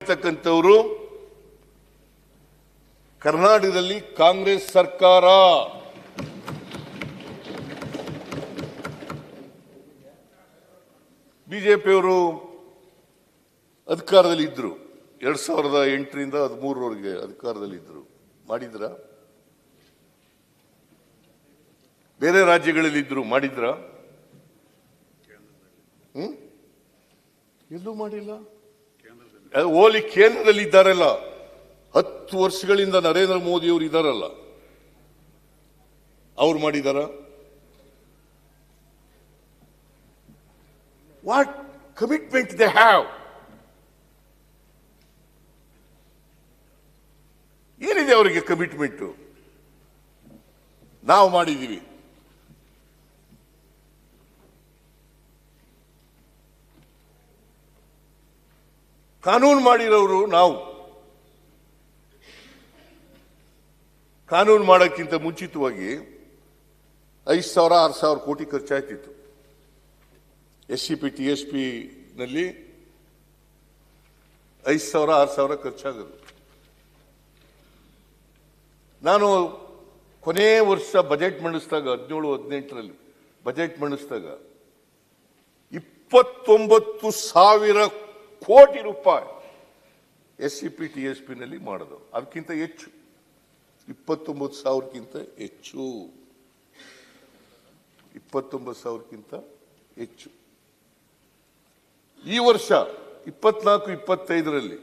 ಮಾಡಿರ್ತಕ್ಕಂಥವರು ಕರ್ನಾಟಕದಲ್ಲಿ ಕಾಂಗ್ರೆಸ್ ಸರ್ಕಾರ. ಬಿಜೆಪಿಯವರು ಅಧಿಕಾರದಲ್ಲಿ ಇದ್ರು 2008ರಿಂದ 2013ರವರೆಗೆ ಅಧಿಕಾರದಲ್ಲಿ ಇದ್ರು. ಮಾಡಿದ್ರ? ಬೇರೆ ರಾಜ್ಯಗಳಲ್ಲಿ ಇದ್ರು, ಮಾಡಿದ್ರ? ಎಲ್ಲೂ ಮಾಡಿಲ್ಲ. ಓಲಿ ಕೇಂದ್ರದಲ್ಲಿ ಇದ್ದಾರಲ್ಲ, 10 ವರ್ಷಗಳಿಂದ ನರೇಂದ್ರ ಮೋದಿ ಅವರು ಇದ್ದಾರಲ್ಲ, ಅವ್ರು ಮಾಡಿದಾರ? What commitment they have? ಏನಿದೆ ಅವರಿಗೆ ಕಮಿಟ್ಮೆಂಟ್? ನಾವು ಮಾಡಿದೀವಿ. ಕಾನೂನು ಮಾಡಿರೋರು ನಾವು. ಕಾನೂನು ಮಾಡೋಕ್ಕಿಂತ ಮುಂಚಿತವಾಗಿ 5,000-6,000 ಕೋಟಿ ಖರ್ಚಾಯ್ತಿತ್ತು. SCP TSP ನಲ್ಲಿ 5,000-6,000 ಖರ್ಚಾಗೋದು. ನಾನು ಕೊನೆ ವರ್ಷ ಬಜೆಟ್ ಮಂಡಿಸಿದಾಗ 17-18ರಲ್ಲಿ ಬಜೆಟ್ ಮಂಡಿಸಿದಾಗ 29,000 ಕೋಟಿ ರೂಪಾಯಿ SCP TSP ನಲ್ಲಿ ಮಾಡೋದು. ಅದಕ್ಕಿಂತ ಹೆಚ್ಚು, 29,000ಕ್ಕಿಂತ ಹೆಚ್ಚು, 29,000ಕ್ಕಿಂತ ಹೆಚ್ಚು. ಈ ವರ್ಷ 24-25ರಲ್ಲಿ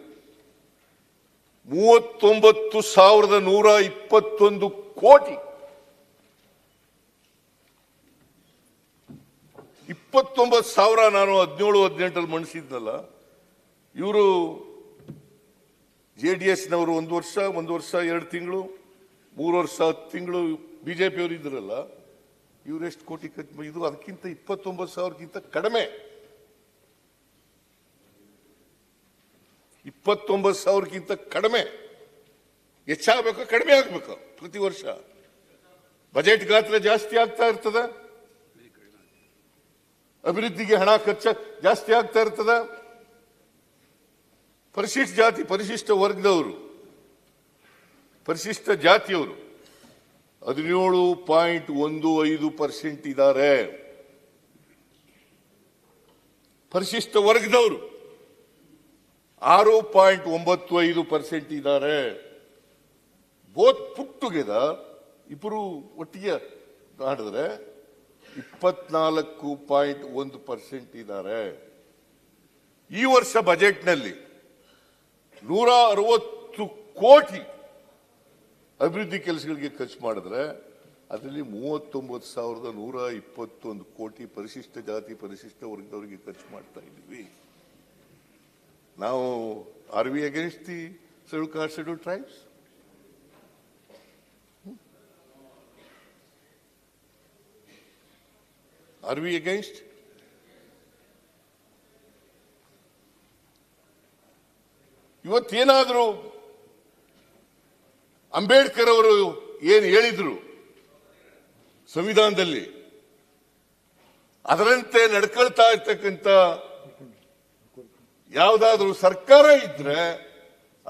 39,121 ಕೋಟಿ. 29,000 ನಾನು 17-18ರಲ್ಲಿ ಮಂಡಿಸಿದ್ನಲ್ಲ. ಇವರು JDSನವರು 1 ವರ್ಷ 2 ತಿಂಗಳು, 3 ವರ್ಷ 10 ತಿಂಗಳು ಬಿಜೆಪಿಯವರು ಇದ್ರಲ್ಲ, ಇವರೆಷ್ಟು ಕೋಟಿ ಖರ್ಚು? ಇದು ಅದಕ್ಕಿಂತ 29,000ಕ್ಕಿಂತ ಕಡಿಮೆ. 29,000ಕ್ಕಿಂತ ಕಡಿಮೆ. ಹೆಚ್ಚಾಗಬೇಕು, ಕಡಿಮೆ ಆಗಬೇಕು? ಪ್ರತಿ ವರ್ಷ ಬಜೆಟ್ ಗಾತ್ರ ಜಾಸ್ತಿ ಆಗ್ತಾ ಇರ್ತದ, ಅಭಿವೃದ್ಧಿಗೆ ಹಣ ಖರ್ಚು ಜಾಸ್ತಿ ಆಗ್ತಾ ಇರ್ತದ. ಪರಿಶಿಷ್ಟ ಜಾತಿ, ಪರಿಶಿಷ್ಟ ವರ್ಗದವರು, ಪರಿಶಿಷ್ಟ ಜಾತಿಯವರು 17.15% ಇದ್ದಾರೆ. ಪರಿಶಿಷ್ಟ ವರ್ಗದವರು 6.95% ಇದ್ದಾರೆ. ಬೋತ್ ಪುಟ್ ಟುಗೆದರ್ ಇಬ್ಬರು ಒಟ್ಟಿಗೆ ಮಾಡಿದ್ರೆ 24.1% ಇದ್ದಾರೆ. ಈ ವರ್ಷ ಬಜೆಟ್ನಲ್ಲಿ 160 ಕೋಟಿ ಅಭಿವೃದ್ಧಿ ಕೆಲಸಗಳಿಗೆ ಖರ್ಚು ಮಾಡಿದ್ರೆ ಅದರಲ್ಲಿ 39,121 ಕೋಟಿ ಪರಿಶಿಷ್ಟ ಜಾತಿ, ಪರಿಶಿಷ್ಟ ವರ್ಗದವರಿಗೆ ಖರ್ಚು ಮಾಡ್ತಾ ಇದ್ದೀವಿ. ನಾವು are we against the schedule caste, schedule tribes? Are we against? ಇವತ್ತೇನಾದರೂ ಅಂಬೇಡ್ಕರ್ ಅವರು ಏನು ಹೇಳಿದ್ರು ಸಂವಿಧಾನದಲ್ಲಿ, ಅದರಂತೆ ನಡ್ಕೊಳ್ತಾ ಇರ್ತಕ್ಕಂಥ ಯಾವುದಾದ್ರೂ ಸರ್ಕಾರ ಇದ್ರೆ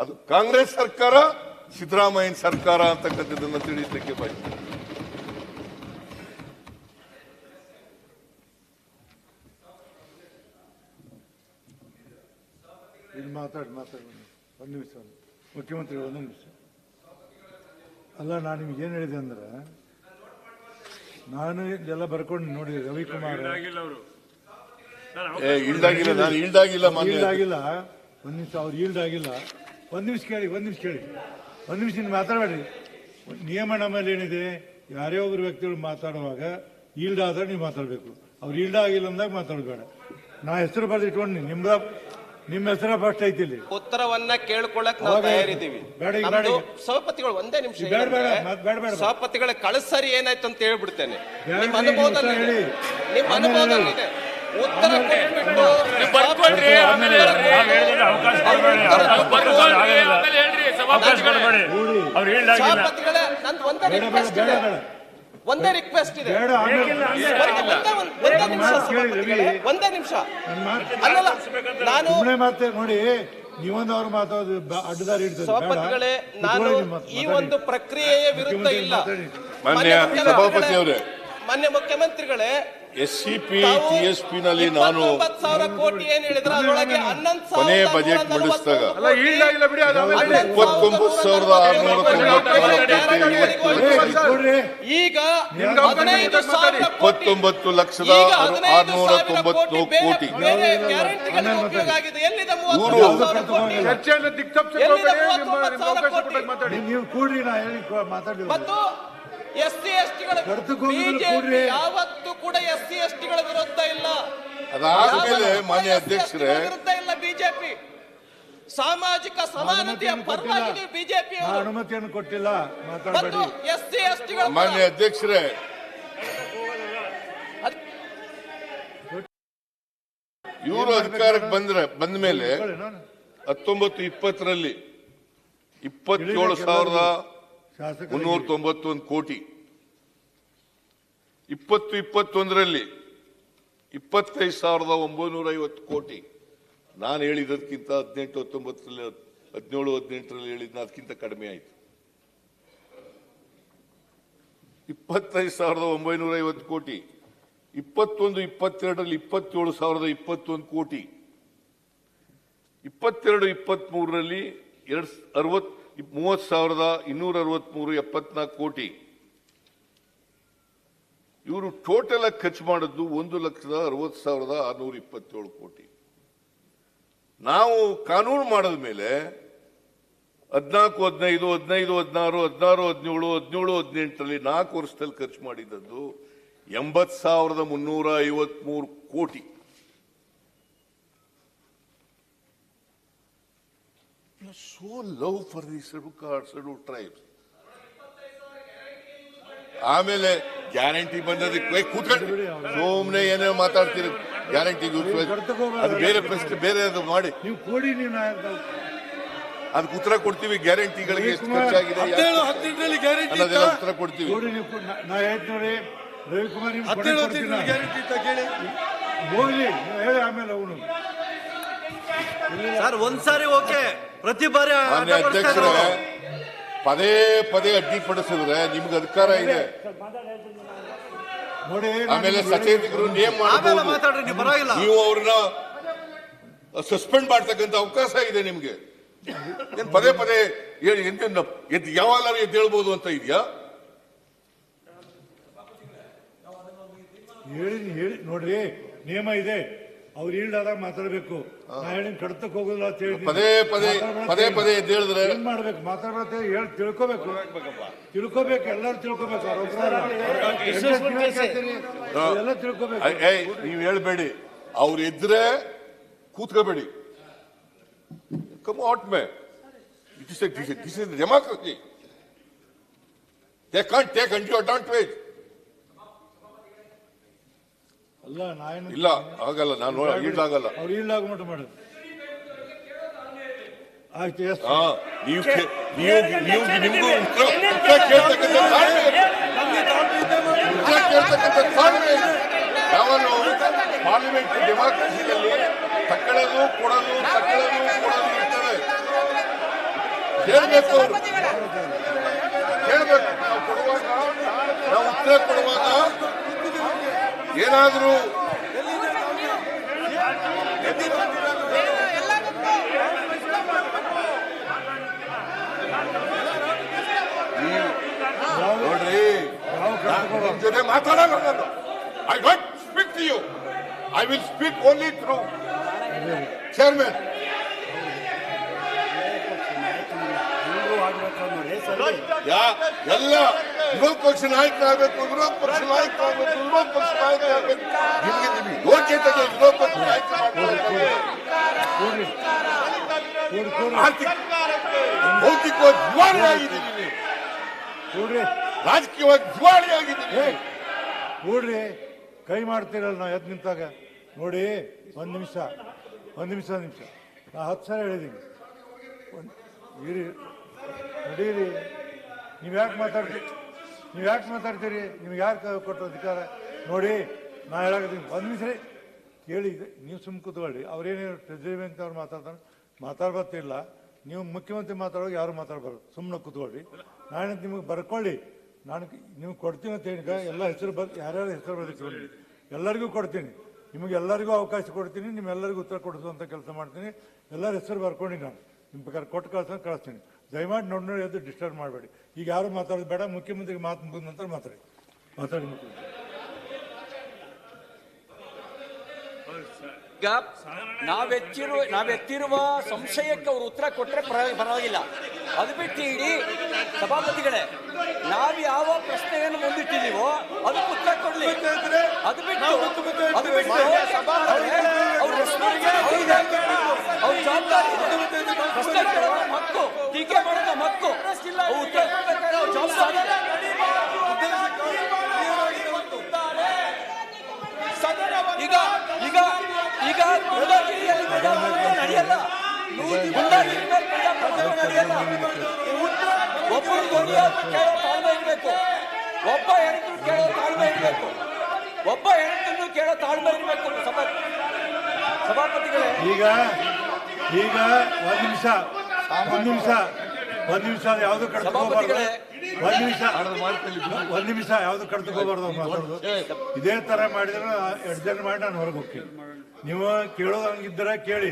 ಅದು ಕಾಂಗ್ರೆಸ್ ಸರ್ಕಾರ, ಸಿದ್ದರಾಮಯ್ಯನ ಸರ್ಕಾರ ಅಂತಕ್ಕಂಥದ್ದನ್ನು ತಿಳಿಸಲಿಕ್ಕೆ ಬಯಸ್ತಾರೆ. ಮಾತಾಡಿ ಒಂದು ನಿಮಿಷ, ಮುಖ್ಯಮಂತ್ರಿ ಒಂದು ನಿಮಿಷ. ಅಲ್ಲ, ನಾನು ನಿಮ್ಗೆ ಏನು ಹೇಳಿದೆ ಅಂದ್ರೆ, ನಾನು ಎಲ್ಲ ಬರ್ಕೊಂಡು ನೋಡಿ, ರವಿಕುಮಾರ್ ಈಲ್ಡಾಗಿಲ್ಲ, ಒಂದು ನಿಮಿಷ, ಅವ್ರು ಈಲ್ಡ್ ಆಗಿಲ್ಲ. ಒಂದು ನಿಮಿಷ ಕೇಳಿ, ನೀವು ಮಾತಾಡಬೇಡ್ರಿ. ನಿಯಮ ನಮ್ಮಲ್ಲಿ ಏನಿದೆ, ಯಾರೇ ಒಬ್ಬರು ವ್ಯಕ್ತಿಗಳು ಮಾತಾಡುವಾಗ ಈಲ್ಡ್ ಆದ್ರೆ ನೀವು ಮಾತಾಡಬೇಕು. ಅವ್ರು ಈಲ್ಡ್ ಆಗಿಲ್ಲ ಅಂದಾಗ ಮಾತಾಡಬೇಡ. ನಾ ಹೆಸರು ಬರೆದು ಇಟ್ಕೊಂಡು ನಿಮ್ಮ ಹೆಸರ ಫಸ್ಟ್ ಐತಿ ಇಲ್ಲಿ. ಉತ್ತರವನ್ನ ಕೇಳ್ಕೊಳ್ಳಕ್ ನಾವು ತಯಾರಿದ್ದೀವಿ. ಸಭಾಪತಿಗಳು ಒಂದೇ ನಿಮಿಷ, ಸಭಾಪತಿಗಳ ಕಳಸರಿ ಏನಾಯ್ತು ಅಂತ ಹೇಳ್ಬಿಡ್ತೇನೆ. ನಿಮ್ಮ ಅನುಭವದಲ್ಲಿ ಉತ್ತರ ಕೊಟ್ಬಿಟ್ಟು ಸಭಾಪತಿಗಳೇ, ನಂದು ಒಂದೇ ರಿಕ್ವೆಸ್ಟ್ ಇದೆ. ಒಂದೇ ನಿಮಿಷ. ಅಲ್ಲಲ್ಲ, ನಾನು ನೋಡಿ, ನೀವೊಂದು ಅವ್ರು ಮಾತಾಡೋದು ಅಡ್ಡದಾರಿ ಇಡ್ತಾರೆ. ಸಭಾಪತಿಗಳೇ, ನಾನು ಈ ಒಂದು ಪ್ರಕ್ರಿಯೆಯ ವಿರುದ್ಧ ಇಲ್ಲ. ಮಾನ್ಯ ಸಭಾಪತಿ ಅವರೇ, ಮಾನ್ಯ ಮುಖ್ಯಮಂತ್ರಿಗಳೇ, SCP TSP ನಲ್ಲಿ ನಾನು 29,000 ಕೋಟಿ ಏನ್ ಹೇಳಿದ್ರೆ ಅದರೊಳಗೆ 11,000 ಕೊನೆ ಬಜೆಟ್ ಮಂಡಿಸಿದಾಗ ಅಲ್ಲ ಇಲ್ಲ ಬಿಡಿ, ಅದು ಆಮೇಲೆ 29,694 ನೋಡ್ರಿ, ಈಗ 15,000 ಕೋಟಿ 19,694 ಕೋಟಿ ಬೇರೆ ಗ್ಯಾರಂಟಿಗಳಿಗೆ ಉಪಯೋಗ ಆಗಿದೆ. ಎಲ್ಲಿದೆ ಇವರು 39,000 ಕೋಟಿ? ಚರ್ಚೆಯನ್ನು ದಿಕ್ತಪ್ಪಿಸಿ ಎಲ್ಲಿದೆ ಹೋಗಬೇಡಿ, ನಿಮ್ಮ 39,000 ಅವಕಾಶ ಕೋಟಿ? ಕೊಟ್ಟಾಗ ಮಾತಾಡಿ. ನೀವು ಕೂಡ್ರಿ, ನಾ ಹೇಳಿ ಮಾತಾಡಿ. ಮತ್ತು SC STಗಳ ಕರ್ತೃತ್ವವನ್ನು BJP ಕೂಡ್ರಿ. ಯಾವತ್ತೂ ಕೂಡ SC STಗಳ ವಿರುದ್ಧ ಇಲ್ಲ. ಅದಾದ್ಮೇಲೆ ಮಾನ್ಯ SC ಅಧ್ಯಕ್ಷರೇ, STಗಳ ವಿರುದ್ಧ ಇಲ್ಲ ಬಿಜೆಪಿ. ಸಾಮಾಜಿಕ ಸಮಾನತೆಯ ಪರವಾಗಿ ಬಿಜೆಪಿ ಅನುಮತಿಯನ್ನು ಕೊಟ್ಟಿಲ್ಲ, ಮತ್ತು ಮಾತಾಡಬೇಡಿ. SC STಗಳ ಮಾನ್ಯ ಅಧ್ಯಕ್ಷರೇ, ಇವರು ಅಧಿಕಾರಕ್ಕೆ ಬಂದ ಮೇಲೆ 19-20ರಲ್ಲಿ 27,391 ಕೋಟಿ, 20-21ರಲ್ಲಿ 25,950 ಕೋಟಿ. ನಾನು ಹೇಳಿದ್ದಕ್ಕಿಂತ 18-19ರಲ್ಲಿ 17-18ರಲ್ಲಿ ಹೇಳಿದ್ನ ಅದಕ್ಕಿಂತ ಕಡಿಮೆ ಆಯಿತು. 25,950 ಕೋಟಿ, 21-22ರಲ್ಲಿ 27,021 ಕೋಟಿ, 22-23ರಲ್ಲಿ 30,263 74 ಕೋಟಿ. ಇವರು ಟೋಟಲ್ ಆಗಿ ಖರ್ಚು ಮಾಡಿದ್ದು 1,60,60,627 ಕೋಟಿ. ನಾವು ಕಾನೂನು ಮಾಡಿದ ಮೇಲೆ 14, 15, 15, 16, 16, 17, 17, 18ರಲ್ಲಿ 4 ವರ್ಷದಲ್ಲಿ ಖರ್ಚು ಮಾಡಿದ್ದದ್ದು 80,353 ಕೋಟಿ. So love for the scheduled tribes. ಆಮೇಲೆ ಗ್ಯಾರಂಟಿ ಬಂದದಕ್ಕೆ ಕೂತ್ಕೊಂಡು ಸುಮ್ಮನೆ ಏನೇ ಮಾತಾಡ್ತೀರಿ. ಗ್ಯಾರಂಟಿ ಅದು ಬೇರೆ ಪ್ರಶ್ನೆ, ಬೇರೆ ಅದು ಮಾಡಿ ನೀವು ಕೂಡಿ, ನೀವು ಅದಕ್ಕೆ ಉತ್ತರ ಕೊಡ್ತೀವಿ. ಗ್ಯಾರಂಟಿಗಳಿಗೆ ಎಷ್ಟು ಖರ್ಚಾಗಿದೆ ಅನ್ನೋದೆಲ್ಲ ಉತ್ತರ ಕೊಡ್ತೀವಿ. ಕೂಡಿ, ನೀವು ನಾ ಹೇಳ್ತೀನಿ ನೋಡಿ, ರವಿಕುಮಾರ್ ನಿಮ್ಗೆ ಹೋಗ್ಲಿ, ನೀವು ಹೇಳಿ ಆಮೇಲೆ ಅವನು. ಸರ್ ಒಂದ್ಸಾರಿ ಓಕೆ, ಪ್ರತಿ ಬಾರಿ ಮಾನ್ಯ ಅಧ್ಯಕ್ಷರೇ, ಪದೇ ಪದೇ ಅಡ್ಡಿಪಡಿಸಿದ್ರೆ ನಿಮ್ಗೆ ಅಧಿಕಾರ ಇದೆ. ನೋಡಿ, ಆಮೇಲೆ ಸಚೇತಕರು ನೇಮ್ ಮಾತಾಡ್ರಿ, ನೀವು ಪರವಾಗಿಲ್ಲ. ನೀವು ಅವ್ರನ್ನ ಸಸ್ಪೆಂಡ್ ಮಾಡ್ತಕ್ಕಂಥ ಅವಕಾಶ ಇದೆ ನಿಮ್ಗೆ. ಏನ್ ಪದೇ ಪದೇ ಹೇಳಿ ಎದ್ದು ಯಾವಾಗಲಾರು ಎದ್ದು ಹೇಳ್ಬೋದು ಅಂತ ಇದೆಯಾ? ಹೇಳಿ ನೋಡ್ರಿ, ನಿಯಮ ಇದೆ. ಅವ್ರು ಈಲ್ಡಾದಾಗ ಮಾತಾಡ್ಬೇಕು. ನಾ ಹೇಳಿ ಕಡತಕ್ಕೆ ಹೋಗೋದಿಲ್ಲ ಅಂತ ಹೇಳಿ ಪದೇ ಪದೇ ಎದ್ದು ಹೇಳಿದ್ರೆ ಏನ್ ಮಾಡ್ಬೇಕು? ಮಾತಾಡೋದು ಹೇಳಿ ತಿಳ್ಕೋಬೇಕು, ಎಲ್ಲರೂ ತಿಳ್ಕೋಬೇಕು. ಎಲ್ಲ ತಿಳ್ಕೋಬೇಕು. ನೀವ್ ಹೇಳ್ಬೇಡಿ, ಅವ್ರು ಎದ್ರೆ ಕೂತ್ಕೋಬೇಡಿ. Come out may, this is democracy. They can't take undue advantage. ಅಲ್ಲ, ನಾನು ಇಲ್ಲ ಆಗಲ್ಲ, ನಾನು ಈಲ್ಡ್ ಆಗಲ್ಲ. ಅವ್ರು ಈಲ್ಡ್ ಆಗೋ ಮಟ್ಟ ಮಾಡೋದು ಆಯ್ತು. ನಿಮಗೂ ಉತ್ತರ ಕೇಳ್ತಕ್ಕಂಥ ತಾಳ್ಮೆ ಯಾವನು ಪಾರ್ಲಿಮೆಂಟ್ ಡೆಮಾಕ್ರಸಿಯಲ್ಲಿ ತಕ್ಕಳದು ಕೊಡೋದು ಇರ್ತದೆ. ಹೇಳ್ಬೇಕು, ಕೇಳ್ಬೇಕು. ನಾವು ಉತ್ತರ ಕೊಡುವಾಗ ಏನಾದರೂ ನೋಡ್ರಿ, ನಿಮ್ ಜೊತೆ ಮಾತಾಡಲ್ಲ ನಾನು. I don't speak to you, I will speak only through chairman. ಎಲ್ಲ ವಿರೋಧ ಪಕ್ಷ ನಾಯಕರಾಗಬೇಕು, ವಿರೋಧ ಪಕ್ಷ ನಾಯಕರಾಗಬೇಕು. ನಿಮ್ಗೆ ಯೋಗ್ಯತೆಗೆ ವಿರೋಧ ಪಕ್ಷ ನಾಯಕ ಭೌತಿಕವಾಗಿ ದಿವಾಳಿ ಆಗಿದ್ದೀನಿ, ರಾಜಕೀಯವಾಗಿ ದಿವಾಳಿ ಆಗಿದ್ದೀನಿ. ನೋಡ್ರಿ, ಕೈ ಮಾಡ್ತೀರಲ್ಲ ನಾವು ಎದ್ದು ನಿಂತಾಗ. ನೋಡಿ, ಒಂದು ನಿಮಿಷ ನಾ 10 ಸಲ ಹೇಳಿದ್ದೀನಿ. ನಡೀರಿ, ನೀವು ಯಾಕೆ ಮಾತಾಡ್ತೀರಿ? ನಿಮ್ಗೆ ಯಾರು ಕೊಟ್ಟು ಅಧಿಕಾರ? ನೋಡಿ, ನಾ ಹೇಳಾಕತ್ತೀನಿ, 1 ನಿಮಿಷ ಕೇಳಿ. ನೀವು ಸುಮ್ಮ ಕೂತ್ಕೊಳ್ಳಿ. ಅವ್ರೇನು ಟ್ರೆಜರಿ ಬ್ಯಾಂಕ್ ಅವ್ರು ಮಾತಾಡ್ತಾರೆ, ಮಾತಾಡ್ಬತ್ತಿಲ್ಲ. ನೀವು ಮುಖ್ಯಮಂತ್ರಿ ಮಾತಾಡುವಾಗ ಯಾರು ಮಾತಾಡಬಾರ್ದು, ಸುಮ್ಮನೆ ಕೂತ್ಕೊಳ್ಳಿ. ನಾನು ನಿಮಗೆ ಬರ್ಕೊಳ್ಳಿ, ನಾನು ನಿಮ್ಗೆ ಕೊಡ್ತೀನಿ ಅಂತ ಈಗ ಎಲ್ಲ ಹೆಸರು ಯಾರ್ಯಾರು ಹೆಸರು ಬರೀತೀನಿ ಎಲ್ಲರಿಗೂ ಕೊಡ್ತೀನಿ, ನಿಮಗೆಲ್ಲರಿಗೂ ಅವಕಾಶ ಕೊಡ್ತೀನಿ, ನಿಮ್ಮೆಲ್ಲರಿಗೂ ಉತ್ತರ ಕೊಡಿಸುವಂಥ ಕೆಲಸ ಮಾಡ್ತೀನಿ. ಎಲ್ಲರ ಹೆಸರು ಬರ್ಕೊಂಡು ನಾನು ನಿಮ್ಮ ಬೇಕಾದ್ರೆ ಕೊಟ್ಟು ಕಳಿಸ್ತೀನಿ. ದಯಮಾಡಿ ನೋಡಿ ಅದು ಡಿಸ್ಟರ್ಬ್ ಮಾಡಬೇಡಿ. ಈಗ ಯಾರು ಮಾತಾಡೋದು ಬೇಡ, ಮುಖ್ಯಮಂತ್ರಿಗೆ ಮಾತು ಮುಗಿದ ನಂತರ ಮಾತಾಡಿ ಮುಖ್ಯಮಂತ್ರಿ. ಈಗ ನಾವೆತ್ತಿರುವ ಸಂಶಯಕ್ಕೆ ಅವರು ಉತ್ತರ ಕೊಟ್ಟರೆ ಪರವಾಗಿಲ್ಲ. ಅದು ಬಿಟ್ಟು ಇಡೀ ಸಭಾಪತಿಗಳೇ, ನಾವು ಯಾವ ಪ್ರಶ್ನೆಯನ್ನು ಮುಂದಿಟ್ಟಿದ್ದೀವೋ ಅದಕ್ಕೆ ಉತ್ತರ ಕೊಡ್ಲಿ. ಅದು ಬಿಟ್ಟು ಅವ್ರ ಜವಾಬ್ದಾರಿ ಪ್ರಶ್ನೆ ಕೇಳುವ ಹಕ್ಕು, ಟೀಕೆ ಮಾಡೋದ ಹಕ್ಕು, ಉತ್ತರ ಕೊಡಬೇಕಾದ್ರೆ ಅವ್ರ ಜವಾಬ್ದಾರಿ. ಈಗ ಈಗ ಈಗ ಗುಂಡಾಗಿರಿಯಲ್ಲಿ ನಡೆಯಲ್ಲ, ಗುಂಡಾಗಿರಿ ನಡೆಯಲ್ಲ. ಒಬ್ಬರು ಧ್ವನಿಯನ್ನು ಕೇಳೋ ತಾಳ್ಮೆ ಇರಬೇಕು, ಒಬ್ಬ ಹೆಣ್ಣಿನ ಕೇಳೋ ತಾಳ್ಮೆ ಇರಬೇಕು, ಒಬ್ಬ ಹೆಣ್ಣಿನ ಕೇಳೋ ತಾಳ್ಮೆ ಇರಬೇಕು. ಸಭಾಪತಿಗಳೇ, ಈಗ ಒಂದ್ ನಿಮಿಷ ಯಾವ್ದು ಕಡ್ತಕೋಬಾರ್ದು, ಒಂದ್ ನಿಮಿಷ ಯಾವ್ದು ಕಡ್ತಕೋಬಾರ್ದು ಮಾತಾಡೋದು. ಇದೇ ತರ ಮಾಡಿದ್ರೆ ಅಡ್ಜಸ್ಟ್ ಮಾಡಿ ನಾನು ಹೊರಗೆ ಹೋಗ್ತೀನಿ. ನೀವು ಕೇಳೋದು ಹಂಗಿದ್ರೆ ಕೇಳಿ,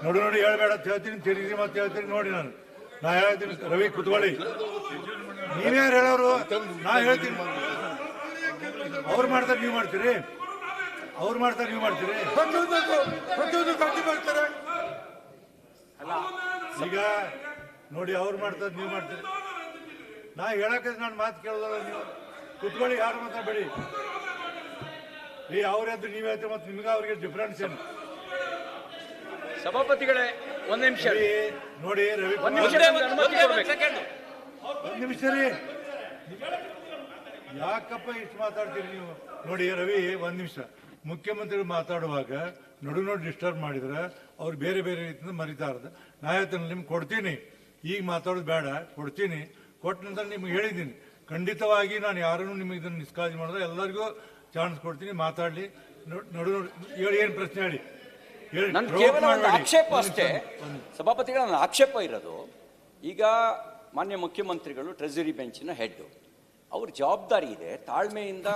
ನೋಡಿ ಹೇಳ್ಬೇಡ ಅಂತ ಹೇಳ್ತೀನಿ, ತಿರುಗಿ ಮತ್ತೆ ಹೇಳ್ತೀನಿ. ನೋಡಿ ನಾ ಹೇಳ್ತೀನಿ, ರವಿ ಕುತ್ಕೊಳ್ಳಿ. ನೀವ್ಯಾರು ಹೇಳೋರು? ನಾ ಹೇಳ್ತೀನಿ. ಅವ್ರು ಮಾಡ್ತಾರೆ ನೀವು ಮಾಡ್ತೀರಿ, ಅವ್ರು ಮಾಡ್ತಾರೆ ನೀವು ಮಾಡ್ತೀರಿ. ಈಗ ನೋಡಿ, ಅವ್ರು ಮಾಡ್ತಾರೆ ನೀವು ಮಾಡ್ತೀರಿ. ನಾ ಹೇಳಕ್ಕೆ ನಾನು ಮಾತು ಕೇಳೋದಲ್ಲ. ನೀವು ಕುತ್ಕೊಳ್ಳಿ, ಯಾರು ಮಾತಾಡಬೇಡಿ. ಅವ್ರದ್ದು ನೀವ್ ಹೇಳ್ತೀವಿ, ಮತ್ತೆ ನಿಮ್ಗೆ ಅವ್ರಿಗೆ ಡಿಫ್ರೆನ್ಸ್ ಏನು? ಸಭಾಪತಿಗಳೇ ಒಂದ್ ನಿಮಿಷ ನೋಡಿ, ರವಿ ಒಂದ್ ನಿಮಿಷ ರೀ, ಯಾಕಪ್ಪ ಇಷ್ಟು ಮಾತಾಡ್ತೀರಿ ನೀವು? ನೋಡಿ ರವಿ, ಒಂದ್ ನಿಮಿಷ. ಮುಖ್ಯಮಂತ್ರಿಗಳು ಮಾತಾಡುವಾಗ ನೋಡಿ ಡಿಸ್ಟರ್ಬ್ ಮಾಡಿದ್ರೆ ಅವ್ರು ಬೇರೆ ಬೇರೆ ರೀತಿಯಿಂದ ಮರಿತಾರದು. ನಾ ಹೇಳ್ತೇನೆ, ನಿಮ್ಗೆ ಕೊಡ್ತೀನಿ, ಈಗ ಮಾತಾಡೋದು ಬೇಡ, ಕೊಡ್ತೀನಿ. ಕೊಟ್ಟ ನಂತರ ನಿಮ್ಗೆ ಹೇಳಿದ್ದೀನಿ, ಖಂಡಿತವಾಗಿ ನಾನು ಯಾರನ್ನು ನಿಮಗೆ ಇದನ್ನು ನಿಷ್ಕಾಳಜಿ ಮಾಡಿದ್ರೆ ಎಲ್ಲರಿಗೂ ಚಾನ್ಸ್ ಕೊಡ್ತೀನಿ, ಮಾತಾಡಲಿ. ನೋಡಿ ಹೇಳಿ, ಏನು ಪ್ರಶ್ನೆ ಹೇಳಿ. ನನ್ನ ಕೇವಲ ಒಂದು ಆಕ್ಷೇಪ ಅಷ್ಟೇ ಸಭಾಪತಿಗಳ, ನನ್ನ ಆಕ್ಷೇಪ ಇರೋದು, ಈಗ ಮಾನ್ಯ ಮುಖ್ಯಮಂತ್ರಿಗಳು ಟ್ರೆಜರಿ ಬೆಂಚಿನ ಹೆಡ್, ಅವ್ರ ಜವಾಬ್ದಾರಿ ಇದೆ ತಾಳ್ಮೆಯಿಂದ. ನಾ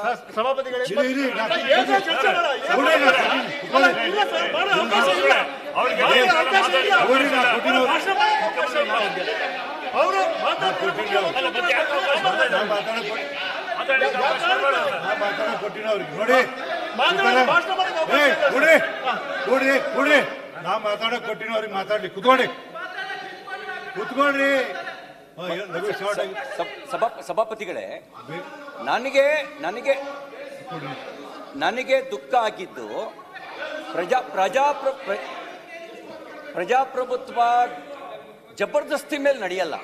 ಮಾತಾಡಕ್ ಕೊಟ್ಟಿನ ಅವ್ರಿಗೆ ಮಾತಾಡ್ಲಿ. ಕುತ್ಕೊಳ್ರಿ. ಸಭಾಪತಿಗಳೇ, ನನಗೆ ದುಃಖ ಆಗಿದ್ದು ಪ್ರಜಾಪ್ರಭುತ್ವ ಜಬರ್ದಸ್ತಿ ಮೇಲೆ ನಡೆಯಲ್ಲ.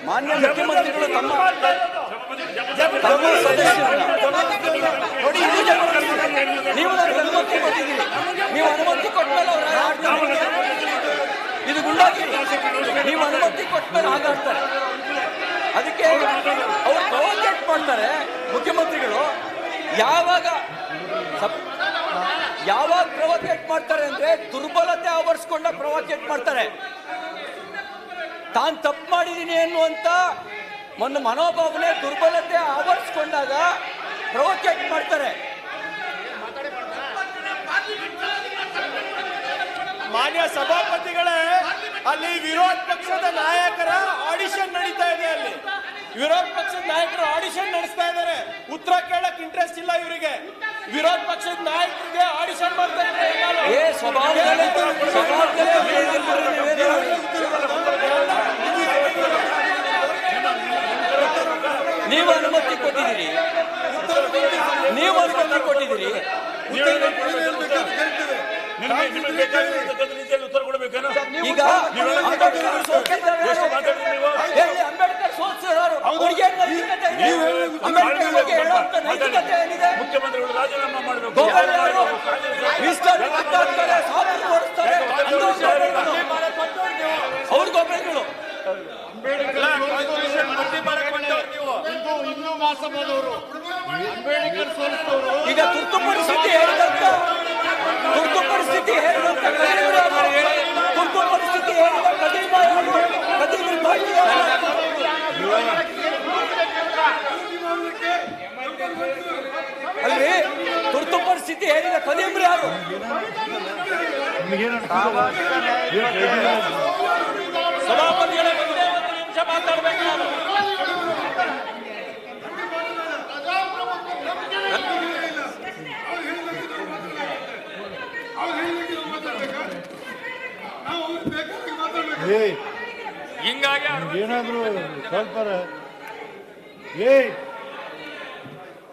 ಮಾನ್ಯ ಮುಖ್ಯಮಂತ್ರಿಗಳು ತಮ್ಮ ನೋಡಿ, ನೀವು ನನಗೆ ಅನುಮತಿ ಕೊಟ್ಟಿದ್ದೀರಿ, ನೀವು ಅನುಮತಿ ಕೊಟ್ಟ ಮೇಲೆ ಅವ್ರು ಇದು ಗುಂಡಾಗಿರಿ. ನೀವು ಅನುಮತಿ ಕೊಟ್ಟ ಮೇಲೆ ಹಾಗಾಡ್ತಾರೆ. ಅದಕ್ಕೆ ಅವ್ರು ಪ್ರವೋಕೇಟ್ ಮಾಡ್ತಾರೆ ಮುಖ್ಯಮಂತ್ರಿಗಳು. ಯಾವಾಗ ಪ್ರವೋಕೇಟ್ ಮಾಡ್ತಾರೆ ಅಂದ್ರೆ ದುರ್ಬಲತೆ ಆವರಿಸ್ಕೊಂಡ ಪ್ರವೋಕೇಟ್ ಮಾಡ್ತಾರೆ. ತಾನು ತಪ್ಪು ಮಾಡಿದ್ದೀನಿ ಎನ್ನುವಂತ ಒಂದು ಮನೋಭಾವನೆ, ದುರ್ಬಲತೆ ಆವರಿಸ್ಕೊಂಡಾಗ ಪ್ರವೋಕೇಟ್ ಮಾಡ್ತಾರೆ. ಮಾನ್ಯ ಸಭಾಪತಿಗಳೇ, ಅಲ್ಲಿ ವಿರೋಧ ಪಕ್ಷದ ನಾಯಕರ ಆಡಿಷನ್ ನಡೀತಾ ಇದೆ. ಅಲ್ಲಿ ವಿರೋಧ ಪಕ್ಷದ ನಾಯಕರು ಆಡಿಷನ್ ನಡೆಸ್ತಾ ಇದ್ದಾರೆ. ಉತ್ತರ ಕೇಳಕ್ ಇಂಟ್ರೆಸ್ಟ್ ಇಲ್ಲ ಇವರಿಗೆ. ವಿರೋಧ ಪಕ್ಷದ ನಾಯಕರಿಗೆ ಆಡಿಷನ್ ಮಾಡ್ತಾ ಇದ್ದಾರೆ. ನೀವು ಅನುಮತಿ ಕೊಟ್ಟಿದ್ದೀರಿ, ಉತ್ತರ ಕೊಡಬೇಕೇನು? ಈಗ ಅಂಬೇಡ್ಕರ್ ಸೋಲ್ಸಿರೋರು, ಅಂಬೇಡ್ಕರ್ ಬಗ್ಗೆ ಹೇಳುವಂತ ನೈತಿಕತೆ ಏನಿದೆ? ಮುಖ್ಯಮಂತ್ರಿಗಳು ರಾಜೀನಾಮೆ ಮಾಡಬೇಕು. ಅವ್ರ ಗೋಬೆಗಳು ಈಗ ತುರ್ತು ಪರಿಸ್ಥಿತಿ ಹೇರಿದಂತ ತುರ್ತು ಪರಿಸ್ಥಿತಿ ನಿಮಗೇನು ಸಭಾಪತಿಗಳೇ ಒಂದೇ ಒಂದು ನಿಮಿಷ ಮಾತಾಡ್ಬೇಕು ನಾನು. ಹಿಂಗಾಗಿ ಏನಾದ್ರು ಸ್ವಲ್ಪ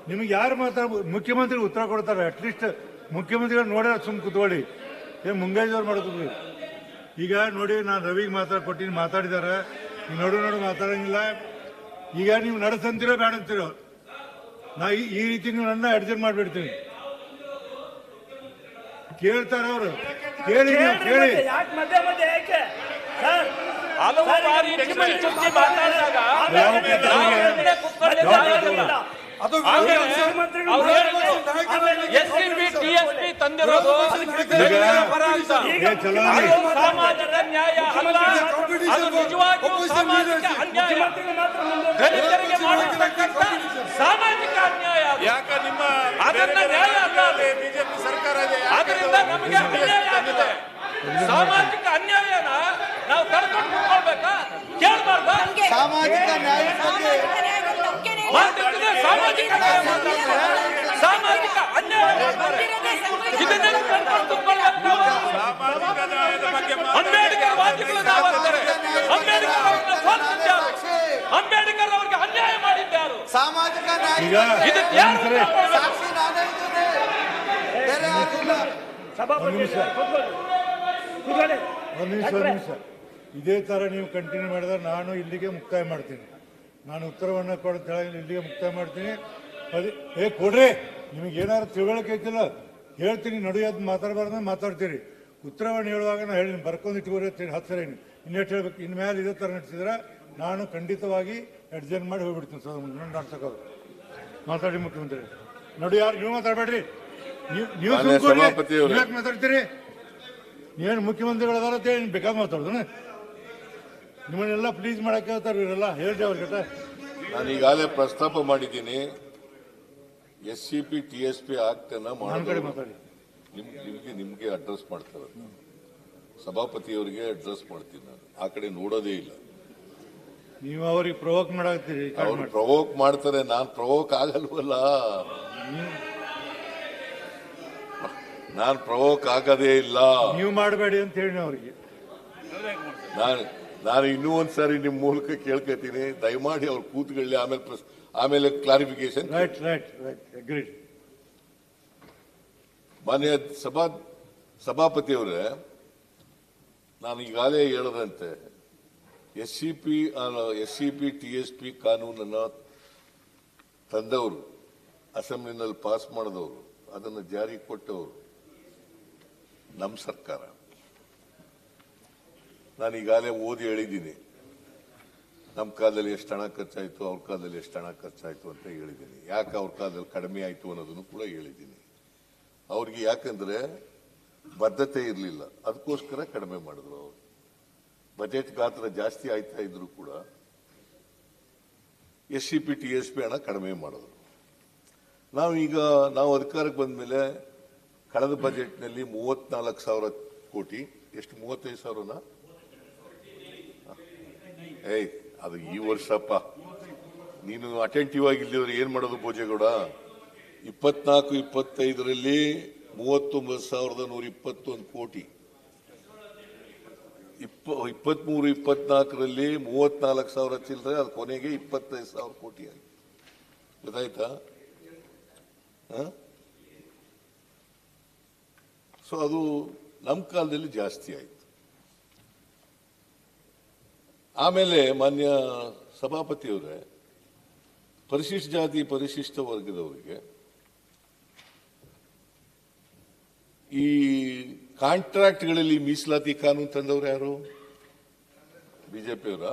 ನಿಮಗೆ ಯಾರು ಮುಖ್ಯಮಂತ್ರಿ ಉತ್ತರ ಕೊಡ್ತಾರೆ. ಅಟ್ಲೀಸ್ಟ್ ಮುಖ್ಯಮಂತ್ರಿಗಳು ನೋಡ್ಯಾರ ಸುಮ್ ಕುತ್ಕೊಳ್ಳಿ. ಮುಂಗೈದವ್ರು ಮಾಡ್ಕೋಬೇಕು. ಈಗ ನೋಡಿ, ನಾನು ರವಿಗೆ ಕೊಟ್ಟಿನಿ, ಮಾತಾಡಿದಾರೆ. ನೀವು ನೋಡು ಮಾತಾಡಂಗಿಲ್ಲ. ಈಗ ನೀವು ನಡೆಸಂತೀರೋ ಬೇಡ ಅಂತೀರೋ, ನಾ ಈ ರೀತಿ ನೀವು ನನ್ನ ಅಡ್ಜಸ್ಟ್ ಮಾಡಿಬಿಡ್ತೀನಿ. ಕೇಳ್ತಾರ ಅವರು, ಕೇಳಿ ನೀವು ಕೇಳಿ. ಹಲವು ಬಾರಿ ಚುಚ್ಚಿ ಮಾತಾಡಿದಾಗ ಎಸ್ಸಿಪಿ ಟಿಎಸ್ಪಿ ತಂದಿರೋದು ಸಾಮಾಜಿಕ ನ್ಯಾಯ ಅಲ್ಲ, ಅದು ನಿಜವಾಗಿಯೂ ಸಾಮಾಜಿಕ ಅನ್ಯಾಯ. ದಲಿತರಿಗೆ ಮಾಡಿರ್ತಕ್ಕಂಥ ಸಾಮಾಜಿಕ ಅನ್ಯಾಯ, ಅದನ್ನ ನ್ಯಾಯ ಅಲ್ಲ. ಬಿಜೆಪಿ ಸರ್ಕಾರ ಅದರಿಂದ ನಮಗೆ ಅನ್ಯಾಯ ಆಗಿದೆ. ಸಾಮಾಜಿಕ ಅನ್ಯಾಯನ ನಾವು ತಡ್ಕೊಂಡು ಕೂತ್ಕೊಳ್ಬೇಕಾ? ಕೇಳಬಾರ್ದ? ಸಾಮಾಜಿಕ ನ್ಯಾಯ ಮಾತಾಡ್ತಿದ್ರೆ ಸಾಮಾಜಿಕ ನ್ಯಾಯ ಮಾತಾಡ್ತಾರೆ, ಸಾಮಾಜಿಕ ಅನ್ಯಾಯ ಮಾಡ್ತಾರೆ. ಇದನ್ನೆಲ್ಲ ತಡ್ಕೊಂಡು ಕೂತ್ಕೊಳ್ಬೇಕು ನಾವು. ಅಂಬೇಡ್ಕರ್ ವಾದಿಗಳು ನಾವು ಅಂತಾರೆ. ಅಂಬೇಡ್ಕರ್ ಅವ್ರನ್ನ ಸೋಲಿಸಿದ್ಯಾರು? ಅಂಬೇಡ್ಕರ್ ಅವ್ರಿಗೆ ಅನ್ಯಾಯ ಮಾಡಿದ್ಯಾರು? ಸಾಮಾಜಿಕ ನ್ಯಾಯ ಇದಕ್ಕೆ ಯಾರು ಸಾಕ್ಷಿ ನಾನೇ ಇದ್ದೇನೆ, ಬೇರೆ ಯಾರಿಲ್ಲ. ಒಂದು ನಿಮಿಷ. ಇದೇ ತರ ನೀವು ಕಂಟಿನ್ಯೂ ಮಾಡಿದ್ರೆ ನಾನು ಇಲ್ಲಿಗೆ ಮುಕ್ತಾಯ ಮಾಡ್ತೀನಿ. ನಾನು ಉತ್ತರವನ್ನು ಕೊಡ್ತಾ ಇಲ್ಲಿಗೆ ಮುಕ್ತಾಯ ಮಾಡ್ತೀನಿ. ಕೊಡ್ರಿ, ನಿಮಗೆ ಏನಾದ್ರು ತಿಳುವಳಿಕೆ ಐತಿಲ್ಲ ಹೇಳ್ತೀನಿ. ನಡುವೆ ಮಾತಾಡಬಾರ್ದು, ಮಾತಾಡ್ತೀರಿ. ಉತ್ತರವನ್ನು ಹೇಳುವಾಗ ನಾನು ಹೇಳಿ ಬರ್ಕೊಂಡು ಇಟ್ಕೋರಿ 10 ಸರಿ. ಇನ್ನೆಷ್ಟು ಹೇಳ್ಬೇಕು? ಇನ್ಮೇಲೆ ಇದೇ ಥರ ನಡೆಸಿದ್ರೆ ನಾನು ಖಂಡಿತವಾಗಿ ಅಡ್ಜಸ್ಟ್ ಮಾಡಿ ಹೋಗ್ಬಿಡ್ತೀನಿ. ನಡ್ಸೋದು ಮಾತಾಡಿ ಮುಖ್ಯಮಂತ್ರಿ. ನೋಡಿ, ಯಾರು ನೀವು ಮಾತಾಡಬೇಡ್ರಿ. ನೀವು ಯಾಕೆ ಮಾತಾಡ್ತೀರಿ? ಏನು ಮುಖ್ಯಮಂತ್ರಿಗಳದಾರ ಅಂತೇಳಿ ಬೇಕಾದ ಮಾತಾಡೋದು? ನಿಮ್ಮನ್ನೆಲ್ಲ ಪ್ಲೀಸ್ ಮಾಡಕ್ಕೆ ಹೇಳ್ತಾರೆ ಇವರೆಲ್ಲ. ಹೇಳ್ರಿ ಅವ್ರಿಗೆ. ನಾನು ಈಗಾಗಲೇ ಪ್ರಸ್ತಾಪ ಮಾಡಿದ್ದೀನಿ. ಎಸ್ಸಿಪಿ ಟಿಎಸ್ಪಿ ಆಗ್ತೇನ ಮಾತಾಡಿ. ನಿಮ್ಗೆ ಅಡ್ರೆಸ್ ಮಾಡ್ತಾರೆ, ಸಭಾಪತಿಯವರಿಗೆ ಅಡ್ರೆಸ್ ಮಾಡ್ತೀನಿ. ನಾನು ಆ ಕಡೆ ನೋಡೋದೇ ಇಲ್ಲ. ನೀವು ಅವ್ರಿಗೆ ಪ್ರವೋಕ್ ಮಾಡಾಕ್ತೀರಿ. ಅವ್ರು ಪ್ರವೋಕ್ ಮಾಡ್ತಾರೆ, ನಾನು ಪ್ರವೋಕ್ ಆಗಲ್ವಲ್ಲ. ನಾನು ಪ್ರವೋಕ್ ಆಗೋದೇ ಇಲ್ಲ. ನೀವು ಮಾಡಬೇಡಿ ಅಂತ ಹೇಳಿ ಅವ್ರಿಗೆ. ನಾನು ಇನ್ನೂ ಒಂದ್ಸಾರಿ ನಿಮ್ ಮೂಲಕ ಕೇಳ್ಕೊತೀನಿ, ದಯಮಾಡಿ ಅವ್ರು ಕೂತ್ಕೊಳ್ಳಿ, ಆಮೇಲೆ ಕ್ಲಾರಿಫಿಕೇಶನ್. ಅಗ್ರೀಡ್. ಮಾನ್ಯ ಸಭಾಪತಿಯವರೇ, ನಾನು ಈಗಾಗಲೇ ಹೇಳದಂತೆ ಎಸ್ಸಿಪಿ ಟಿಎಸ್ಪಿ ಕಾನೂನನ್ನ ತಂದವರು, ಅಸೆಂಬ್ಲಿನಲ್ಲಿ ಪಾಸ್ ಮಾಡಿದವರು, ಅದನ್ನು ಜಾರಿ ಕೊಟ್ಟವರು ನಮ್ಮ ಸರ್ಕಾರ. ನಾನು ಈಗಾಗಲೇ ಓದಿ ಹೇಳಿದ್ದೀನಿ. ನಮ್ಮ ಕಾಲದಲ್ಲಿ ಎಷ್ಟು ಹಣ ಖರ್ಚಾಯಿತು, ಅವ್ರ ಕಾಲದಲ್ಲಿ ಎಷ್ಟು ಹಣ ಖರ್ಚಾಯಿತು ಅಂತ ಹೇಳಿದ್ದೀನಿ. ಯಾಕೆ ಅವ್ರ ಕಾಲದಲ್ಲಿ ಕಡಿಮೆ ಆಯಿತು ಅನ್ನೋದನ್ನು ಕೂಡ ಹೇಳಿದ್ದೀನಿ. ಅವ್ರಿಗೆ ಯಾಕಂದ್ರೆ ಬದ್ಧತೆ ಇರಲಿಲ್ಲ, ಅದಕ್ಕೋಸ್ಕರ ಕಡಿಮೆ ಮಾಡಿದ್ರು. ಅವರು ಬಜೆಟ್ ಗಾತ್ರ ಜಾಸ್ತಿ ಆಯ್ತಾ ಇದ್ರು ಕೂಡ ಎಸ್ಸಿಪಿ ಟಿಎಸ್ಪಿ ಹಣ ಕಡಿಮೆ ಮಾಡಿದ್ರು. ನಾವು ಅಧಿಕಾರಕ್ಕೆ ಬಂದ ಮೇಲೆ ಕಳೆದ ಬಜೆಟ್ನಲ್ಲಿ 34,000 ಕೋಟಿ, ಎಷ್ಟು 35,000ನಾ? ಅದು ಈ ವರ್ಷಪ್ಪ. ನೀನು ಅಟೆಂಟಿವ್ ಆಗಿಲ್ಲದವ್ರು ಏನ್ ಮಾಡೋದು ಭೋಜೇಗೌಡ? 24-25ರಲ್ಲಿ 39,121 ಕೋಟಿ, 23-24ರಲ್ಲಿ 34,000 ಚಿಲ್ಲರೆ, ಅದು ಕೊನೆಗೆ 25,000 ಕೋಟಿ ಆಗಿದೆ. ಗೊತ್ತಾಯ್ತಾ? ಸೊ ಅದು ನಮ್ಮ ಕಾಲದಲ್ಲಿ ಜಾಸ್ತಿ ಆಯ್ತು. ಆಮೇಲೆ ಮಾನ್ಯ ಸಭಾಪತಿಯವರೇ, ಪರಿಶಿಷ್ಟ ಜಾತಿ ಪರಿಶಿಷ್ಟ ವರ್ಗದವರಿಗೆ ಈ ಕಾಂಟ್ರಾಕ್ಟ್ಗಳಲ್ಲಿ ಮೀಸಲಾತಿ ಕಾನೂನು ತಂದವರು ಯಾರು? ಬಿಜೆಪಿಯವರ?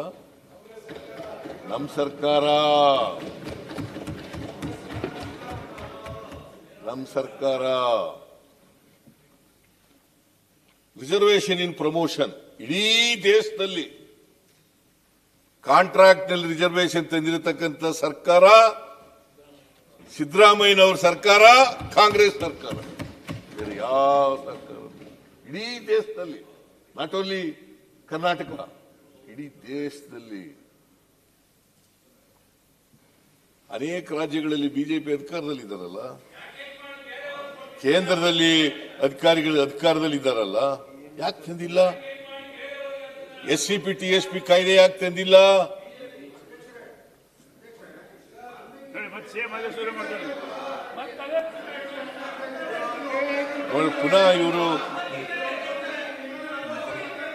ನಮ್ಮ ಸರ್ಕಾರ. ರಿಸರ್ವೇಶನ್ ಇನ್ ಪ್ರಮೋಷನ್ ಇಡೀ ದೇಶದಲ್ಲಿ ಕಾಂಟ್ರಾಕ್ಟ್ ನಲ್ಲಿ ರಿಸರ್ವೇಶನ್ ತಂದಿರತಕ್ಕಂಥ ಸರ್ಕಾರ ಸಿದ್ದರಾಮಯ್ಯನವರ ಸರ್ಕಾರ, ಕಾಂಗ್ರೆಸ್ ಸರ್ಕಾರ, ಬೇರೆ ಯಾವ ಸರ್ಕಾರ. ಇಡೀ ದೇಶದಲ್ಲಿ, ನಾಟ್ ಓನ್ಲಿ ಕರ್ನಾಟಕ, ಇಡೀ ದೇಶದಲ್ಲಿ ಅನೇಕ ರಾಜ್ಯಗಳಲ್ಲಿ ಬಿಜೆಪಿ ಅಧಿಕಾರದಲ್ಲಿದ್ದಾರಲ್ಲ, ಕೇಂದ್ರದಲ್ಲಿ ಅಧಿಕಾರಿಗಳು ಅಧಿಕಾರದಲ್ಲಿ ಇದ್ದಾರಲ್ಲ, ಯಾಕೆ ತಂದಿಲ್ಲ? SCP TSP ಕಾಯ್ದೆ ಯಾಕೆ ತಂದಿಲ್ಲ? ಪುನಃ ಇವರು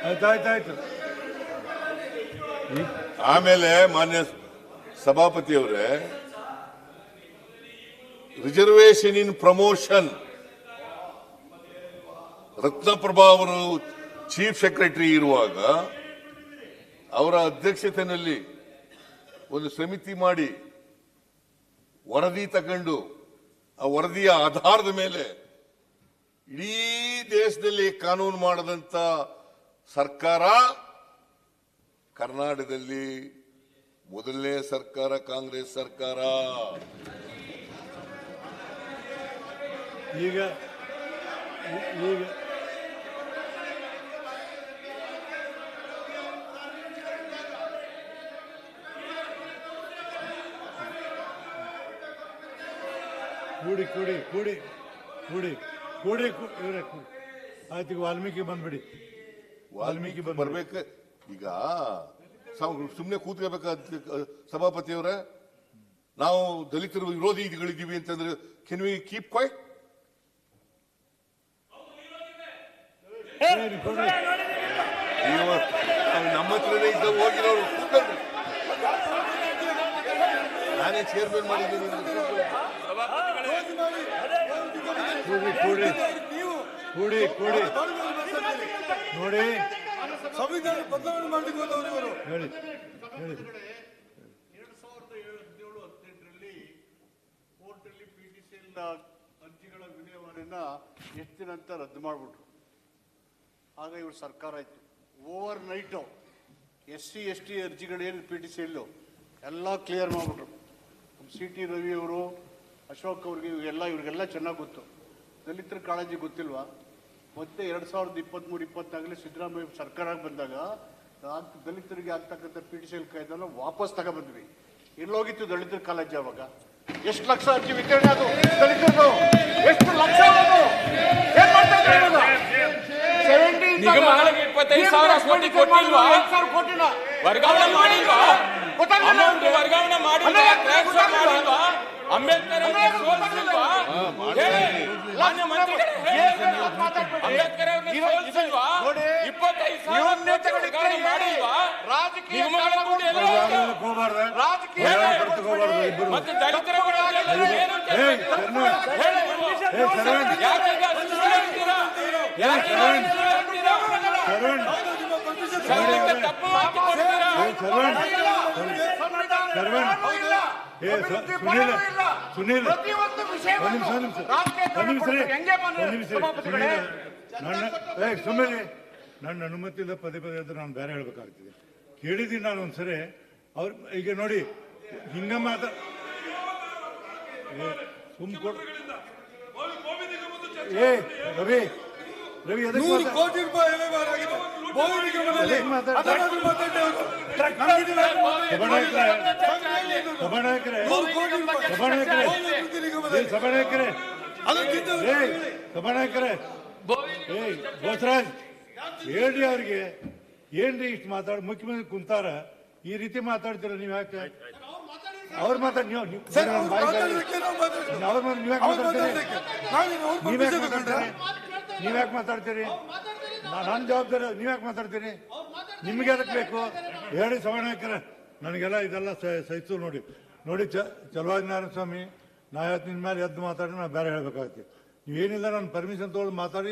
ಆಯ್ತಾಯ್ತಾಯ್ತು. ಆಮೇಲೆ ಮಾನ್ಯ ಸಭಾಪತಿಯವರೇ, ರಿಸರ್ವೇಶನ್ ಇನ್ ಪ್ರಮೋಷನ್, ರತ್ನಪ್ರಭಾ ಅವರು ಚೀಫ್ ಸೆಕ್ರೆಟರಿ ಇರುವಾಗ ಅವರ ಅಧ್ಯಕ್ಷತೆಯಲ್ಲಿ ಒಂದು ಸಮಿತಿ ಮಾಡಿ ವರದಿ ತಗೊಂಡು ಆ ವರದಿಯ ಆಧಾರದ ಮೇಲೆ ಇಡೀ ದೇಶದಲ್ಲಿ ಕಾನೂನು ಮಾಡದಂತ ಸರ್ಕಾರ ಕರ್ನಾಟಕದಲ್ಲಿ ಮೊದಲನೇ ಸರ್ಕಾರ ಕಾಂಗ್ರೆಸ್ ಸರ್ಕಾರ. ಈಗ ಕೂಡಿ ಕೂಡಿ ಕೂಡಿ ಕೂಡಿ ಕೂಡಿ ಇವರೇ ಕೂಡಿ. ಆಯ್ತು, ಈಗ ವಾಲ್ಮೀಕಿ ಬಂದ್ಬಿಡಿ. ವಾಲ್ಮೀಕಿ ಬರ್ಬೇಕ. ಈಗ ಸುಮ್ಮನೆ ಕೂತ್ಕೋಬೇಕ ಸಭಾಪತಿಯವರೇ? ನಾವು ದಲಿತರು ವಿರೋಧಿಗಳಿದ್ದೀವಿ ಅಂತಂದ್ರೆ ಕೆನ್ ವಿ ಕೀಪ್ ಕ್ವೈಟ್? ನಮ್ಮ ಹತ್ರನೇ ಇದ್ದ ಹೋಗಿರೋರು ಕೂತ್ಕೊಳ್ರಿ. ನಾನೇ ಚೇರ್ಮನ್ ಮಾಡಿದ್ದೀನಿ. ಕೂಡಿ ಕೂಡಿ ಕೂಡಿ ಕೂಡಿ ನೋಡಿ, ಸಂವಿಧಾನ ಬದಲಾವಣೆ ಮಾಡಲಿಕ್ಕೆ ಹೋದವರು ಇವರು. ಹೇಳಿ ಹೇಳಿ. 2017-18ರಲ್ಲಿ ಕೋರ್ಟಲ್ಲಿ PTCL ಅರ್ಜಿಗಳ ವಿಲೇವಾರಿಯನ್ನ ಎಷ್ಟು ದಿನ ಅಂತ ರದ್ದು ಮಾಡಿಬಿಟ್ರು. ಆಗ ಇವ್ರ ಸರ್ಕಾರ ಇತ್ತು. Over night SC ST ಅರ್ಜಿಗಳೇನು PTCL ಎಲ್ಲ ಕ್ಲಿಯರ್ ಮಾಡಿಬಿಟ್ರು. CT ರವಿ ಅವರು, ಅಶೋಕ್ ಅವ್ರಿಗೆ, ಇವ್ರಿಗೆಲ್ಲ ಚೆನ್ನಾಗಿ ಗೊತ್ತು. ದಲಿತರ ಕಾಳಜಿ ಗೊತ್ತಿಲ್ವಾ? ಮತ್ತೆ 2023-24 ಸಿದ್ದರಾಮಯ್ಯ ಸರ್ಕಾರ ಬಂದಾಗ ದಲಿತರಿಗೆ ಆಗ್ತಕ್ಕಂಥ PTCL ಕಾಯ್ದೆನ ವಾಪಸ್ ತಗೊಂಡ್ಬಂದ್ವಿ. ಎಲ್ಲೋಗಿತ್ತು ದಲಿತರ ಕಾಳಜಿ ಅವಾಗ? ಎಷ್ಟು ಲಕ್ಷ ಅರ್ಜಿ ವಿತರಣೆ ಅದು ದಲಿತರು? ಎಷ್ಟು ಲಕ್ಷ ಏನ್ ಮಾಡ್ತಾ ಇದ್ದಾರೆ? ನಿಗಮಗಳಿಗೆ 25,000 ಕೋಟಿ ಕೊಟ್ಟಿಲ್ವಾ? ವರ್ಗಾವಣೆ ಮಾಡಿಲ್ವಾ? ಅಮೌಂಟ್ ವರ್ಗಾವಣೆ ಮಾಡಿಲ್ವಾ? ಟ್ರಾನ್ಸ್ಫರ್ ಮಾಡಿಲ್ವಾ? ಅಂಬೇಡ್ಕರ್ ಸೋಲಿಸಿಲ್ವಾ? ಮಾನ್ಯ ಮಂತ್ರಿಗಳೇ, ಅಂಬೇಡ್ಕರ್ ಅವ್ರನ್ನ ಸೋಲಿಸಿಲ್ವಾ? 25,000 ಕೋಟಿ ವರ್ಗಾವಣೆ ಮಾಡಿಲ್ವಾ? ನಿಗಮಗಳ ದುಡ್ಡು ಎಲ್ಲ ಮತ್ತೆ ದಲಿತರ ಸುನೀಲ್ ಸುಮ್ಮನೆ ನನ್ನ ಅನುಮತಿಯಿಂದ ಪದೇ ಪದೇ ಅಂತ ನಾನು ಬೇರೆ ಹೇಳ್ಬೇಕಾಗ್ತದೆ. ಕೇಳಿದ್ದೀನಿ ನಾನು ಒಂದ್ಸರಿ. ಅವ್ರು ಈಗ ನೋಡಿ ಹಿಂಗ ಸುಮ್ಕೊಡು. ರವಿ ರವಿ ಕೋಟಿ ರೂಪಾಯಿ ಸಭಾನಾಯಕರೇ, ಬೋಸರಾಜ್ ಹೇಳ್ರಿ ಅವ್ರಿಗೆ, ಏನ್ರಿ ಇಷ್ಟು ಮುಖ್ಯಮಂತ್ರಿ ಕುಂತಾರ, ಈ ರೀತಿ ಮಾತಾಡ್ತೀರ ನೀವು? ಯಾಕೆ ಅವ್ರು ಮಾತಾಡಿ ನೀವ್ಯಾಕೆ ಮಾತಾಡ್ತೀರಿ? ನನ್ನ ಜವಾಬ್ದಾರಿ, ನೀವ್ಯಾಕೆ ಮಾತಾಡ್ತೀರಿ? ನಿಮ್ಗೆ ಅದಕ್ಕೆ ಬೇಕು ಹೇಳಿ ಸಭಾನಾಯಕರ. ನನಗೆಲ್ಲ ಇದೆಲ್ಲ ಸಹಿಸು. ನೋಡಿ ನೋಡಿ ಚಲುವಾಗಿ ನಾರಾಯಣ ಸ್ವಾಮಿ, ನಾ ನಿನ್ನ ಮೇಲೆ ಎದ್ದು ಮಾತಾಡಿ ನಾ ಬೇರೆ ಹೇಳ್ಬೇಕಾಗ್ತಿ. ನೀವೇನಿಲ್ಲ, ನಾನು ಪರ್ಮಿಷನ್ ತೊಗೊಳ್ಳಿ ಮಾತಾಡಿ